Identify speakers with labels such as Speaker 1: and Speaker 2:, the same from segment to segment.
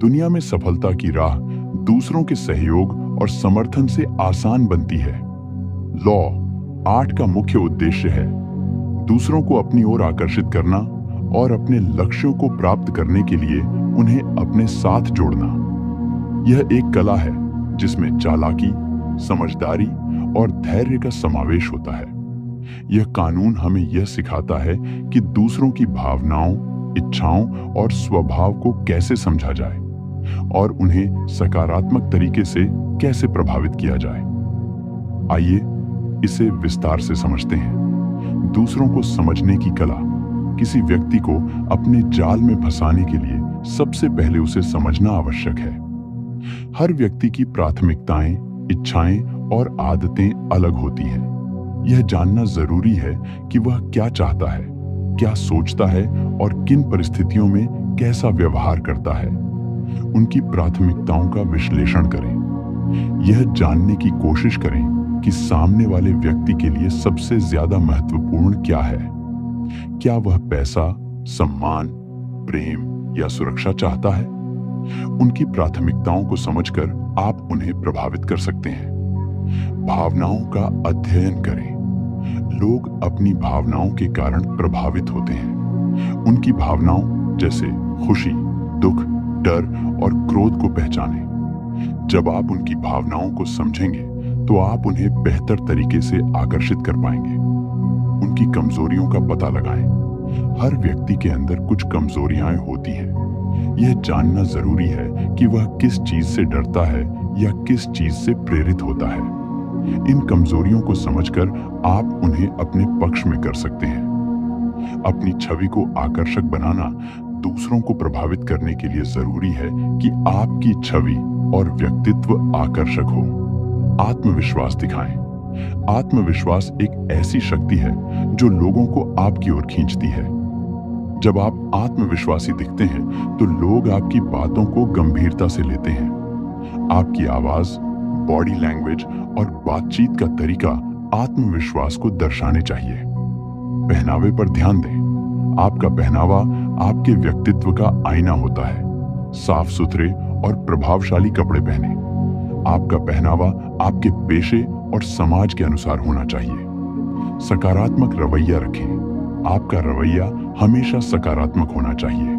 Speaker 1: दुनिया में सफलता की राह दूसरों के सहयोग और समर्थन से आसान बनती है। लॉ 8 का मुख्य उद्देश्य है दूसरों को अपनी ओर आकर्षित करना और अपने लक्ष्यों को प्राप्त करने के लिए उन्हें अपने साथ जोड़ना। यह एक कला है जिसमें चालाकी, समझदारी और धैर्य का समावेश होता है। यह कानून हमें यह सिखाता है कि दूसरों की भावनाओं, इच्छाओं और स्वभाव को कैसे समझा जाए और उन्हें सकारात्मक तरीके से कैसे प्रभावित किया जाए। आइए इसे विस्तार से समझते हैं। दूसरों को समझने की कला किसी व्यक्ति को अपने जाल में फंसाने के लिए सबसे पहले उसे समझना आवश्यक है। हर व्यक्ति की प्राथमिकताएं, इच्छाएं और आदतें अलग होती हैं। यह जानना जरूरी है कि वह क्या चाहता है, क्या सोचता है और किन परिस्थितियों में कैसा व्यवहार करता है। उनकी प्राथमिकताओं का विश्लेषण करें। यह जानने की कोशिश करें कि सामने वाले व्यक्ति के लिए सबसे ज्यादा महत्वपूर्ण क्या है। क्या वह पैसा, सम्मान, प्रेम या सुरक्षा चाहता है? उनकी प्राथमिकताओं को समझकर आप उन्हें प्रभावित कर सकते हैं। भावनाओं का अध्ययन करें। लोग अपनी भावनाओं के कारण प्रभावित होते हैं। उनकी भावनाओं जैसे खुशी, दुख, डर और क्रोध को पहचानें। जब आप उनकी भावनाओं को समझेंगे तो आप उन्हें बेहतर तरीके से आकर्षित कर पाएंगे। उनकी कमजोरियों का पता लगाएं। हर व्यक्ति के अंदर कुछ कमजोरियां होती हैं। यह जानना जरूरी है कि वह किस चीज से डरता है या किस चीज से प्रेरित होता है। इन कमजोरियों को समझकर आप उन्हें अपने पक्ष में कर सकते हैं। अपनी छवि को आकर्षक बनाना दूसरों को प्रभावित करने के लिए जरूरी है कि आपकी छवि और व्यक्तित्व आकर्षक हो। आत्मविश्वास दिखाएं। आत्मविश्वास एक ऐसी शक्ति है जो लोगों को आपकी ओर खींचती है। जब आप आत्मविश्वासी दिखते हैं तो लोग आपकी बातों को गंभीरता से लेते हैं। आपकी आवाज, बॉडी लैंग्वेज और बातचीत का तरीका आत्मविश्वास को दर्शाने चाहिए। पहनावे पर ध्यान दें। आपका पहनावा आपके व्यक्तित्व का आईना होता है। साफ सुथरे और प्रभावशाली कपड़े पहने। आपका पहनावा आपके पेशे और समाज के अनुसार होना चाहिए। सकारात्मक रवैया रखें। आपका रवैया हमेशा सकारात्मक होना चाहिए।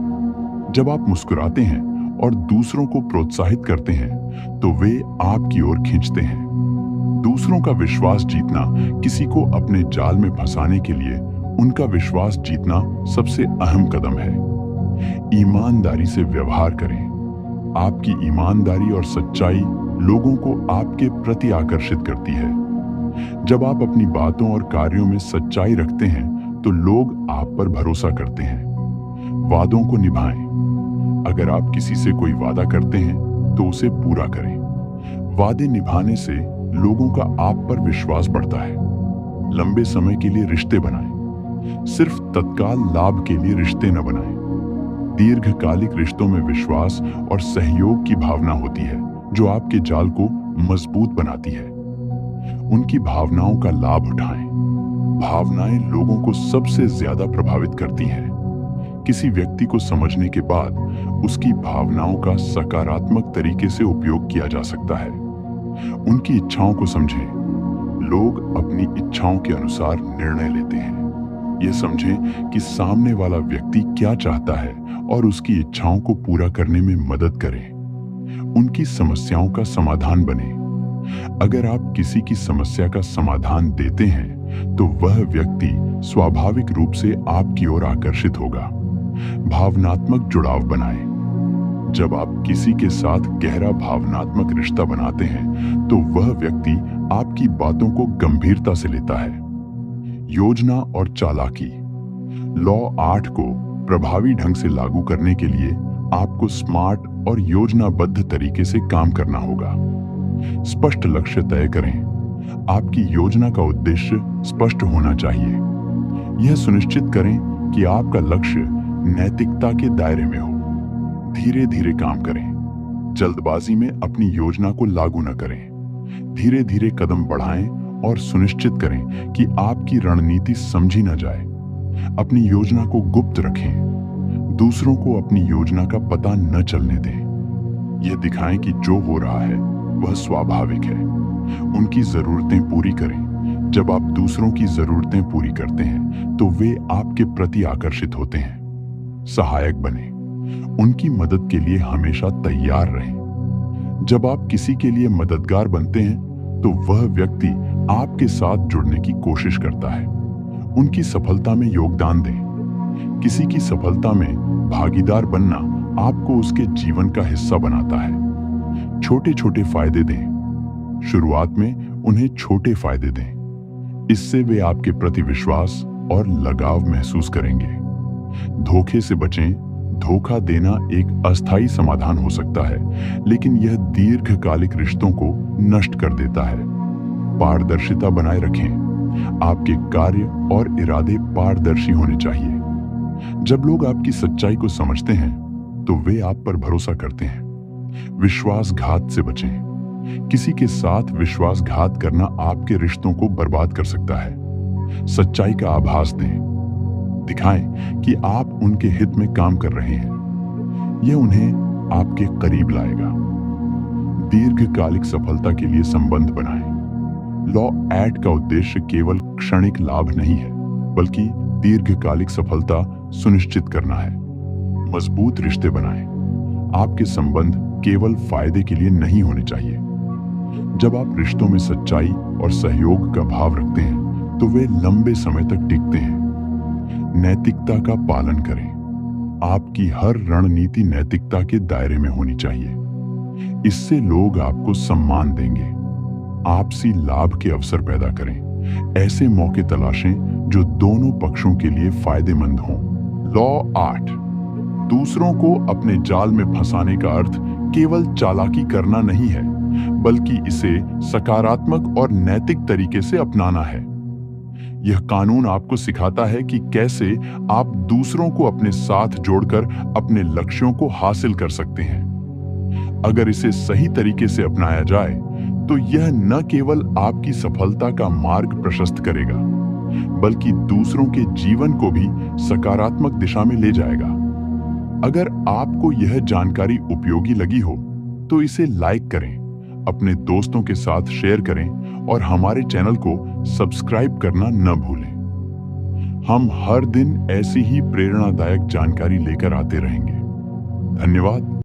Speaker 1: जब आप मुस्कुराते हैं और दूसरों को प्रोत्साहित करते हैं तो वे आपकी ओर खींचते हैं। दूसरों का विश्वास जीतना किसी को अपने जाल में फंसाने के लिए उनका विश्वास जीतना सबसे अहम कदम है। ईमानदारी से व्यवहार करें। आपकी ईमानदारी और सच्चाई लोगों को आपके प्रति आकर्षित करती है। जब आप अपनी बातों और कार्यों में सच्चाई रखते हैं तो लोग आप पर भरोसा करते हैं। वादों को निभाएं। अगर आप किसी से कोई वादा करते हैं तो उसे पूरा करें। वादे निभाने से लोगों का आप पर विश्वास बढ़ता है। लंबे समय के लिए रिश्ते बनाएं। सिर्फ तत्काल लाभ के लिए रिश्ते न बनाएं। दीर्घकालिक रिश्तों में विश्वास और सहयोग की भावना होती है जो आपके जाल को मजबूत बनाती है। उनकी भावनाओं का लाभ उठाएं। भावनाएं लोगों को सबसे ज्यादा प्रभावित करती हैं। किसी व्यक्ति को समझने के बाद उसकी भावनाओं का सकारात्मक तरीके से उपयोग किया जा सकता है। उनकी इच्छाओं को समझें। लोग अपनी इच्छाओं के अनुसार निर्णय लेते हैं। ये समझें कि सामने वाला व्यक्ति क्या चाहता है और उसकी इच्छाओं को पूरा करने में मदद करें। उनकी समस्याओं का समाधान बने। अगर आप किसी की समस्या का समाधान देते हैं तो वह व्यक्ति स्वाभाविक रूप से आपकी ओर आकर्षित होगा। भावनात्मक जुड़ाव बनाएं। जब आप किसी के साथ गहरा भावनात्मक रिश्ता बनाते हैं तो वह व्यक्ति आपकी बातों को गंभीरता से लेता है। योजना और चालाकी। लॉ 8 को प्रभावी ढंग से लागू करने के लिए आपको स्मार्ट और योजनाबद्ध तरीके से काम करना होगा। स्पष्ट लक्ष्य तय करें। आपकी योजना का उद्देश्य स्पष्ट होना चाहिए। यह सुनिश्चित करें कि आपका लक्ष्य नैतिकता के दायरे में हो। धीरे धीरे काम करें। जल्दबाजी में अपनी योजना को लागू न करें। धीरे धीरे कदम बढ़ाएं और सुनिश्चित करें कि आपकी रणनीति समझी न जाए। अपनी योजना को गुप्त रखें। दूसरों को अपनी योजना का पता न चलने दें। ये दिखाएं कि जो हो रहा है वह स्वाभाविक है। उनकी जरूरतें पूरी करें। जब आप दूसरों की जरूरतें पूरी करते हैं तो वे आपके प्रति आकर्षित होते हैं। सहायक बने। उनकी मदद के लिए हमेशा तैयार रहें। जब आप किसी के लिए मददगार बनते हैं तो वह व्यक्ति आपके साथ जुड़ने की कोशिश करता है। उनकी सफलता में योगदान दें। किसी की सफलता में भागीदार बनना आपको उसके जीवन का हिस्सा बनाता है। छोटे छोटे फायदे दें। शुरुआत में उन्हें छोटे फायदे दें। इससे वे आपके प्रति विश्वास और लगाव महसूस करेंगे। धोखे से बचें। धोखा देना एक अस्थायी समाधान हो सकता है, लेकिन यह दीर्घकालिक रिश्तों को नष्ट कर देता है। पारदर्शिता बनाए रखें। आपके कार्य और इरादे पारदर्शी होने चाहिए। जब लोग आपकी सच्चाई को समझते हैं तो वे आप पर भरोसा करते हैं। विश्वासघात से बचें। किसी के साथ विश्वासघात करना आपके रिश्तों को बर्बाद कर सकता है। सच्चाई का आभास दें। दिखाएं कि आप उनके हित में काम कर रहे हैं। यह उन्हें आपके करीब लाएगा। दीर्घकालिक सफलता के लिए संबंध बनाएं। लॉ 8 का उद्देश्य केवल क्षणिक लाभ नहीं है, बल्कि दीर्घकालिक सफलता सुनिश्चित करना है। मजबूत रिश्ते बनाएं। आपके संबंध केवल फायदे के लिए नहीं होने चाहिए। जब आप रिश्तों में सच्चाई और सहयोग का भाव रखते हैं तो वे लंबे समय तक टिकते हैं। नैतिकता का पालन करें। आपकी हर रणनीति नैतिकता के दायरे में होनी चाहिए। इससे लोग आपको सम्मान देंगे। आपसी लाभ के अवसर पैदा करें। ऐसे मौके तलाशें जो दोनों पक्षों के लिए फायदेमंद हों। लॉ 8। दूसरों को अपने जाल में फंसाने का अर्थ केवल चालाकी करना नहीं है, बल्कि इसे सकारात्मक और नैतिक तरीके से अपनाना है। यह कानून आपको सिखाता है कि कैसे आप दूसरों को अपने साथ जोड़कर अपने लक्ष्यों को हासिल कर सकते हैं। अगर इसे सही तरीके से अपनाया जाए तो यह न केवल आपकी सफलता का मार्ग प्रशस्त करेगा, बल्कि दूसरों के जीवन को भी सकारात्मक दिशा में ले जाएगा। अगर आपको यह जानकारी उपयोगी लगी हो तो इसे लाइक करें, अपने दोस्तों के साथ शेयर करें और हमारे चैनल को सब्सक्राइब करना न भूलें। हम हर दिन ऐसी ही प्रेरणादायक जानकारी लेकर आते रहेंगे। धन्यवाद।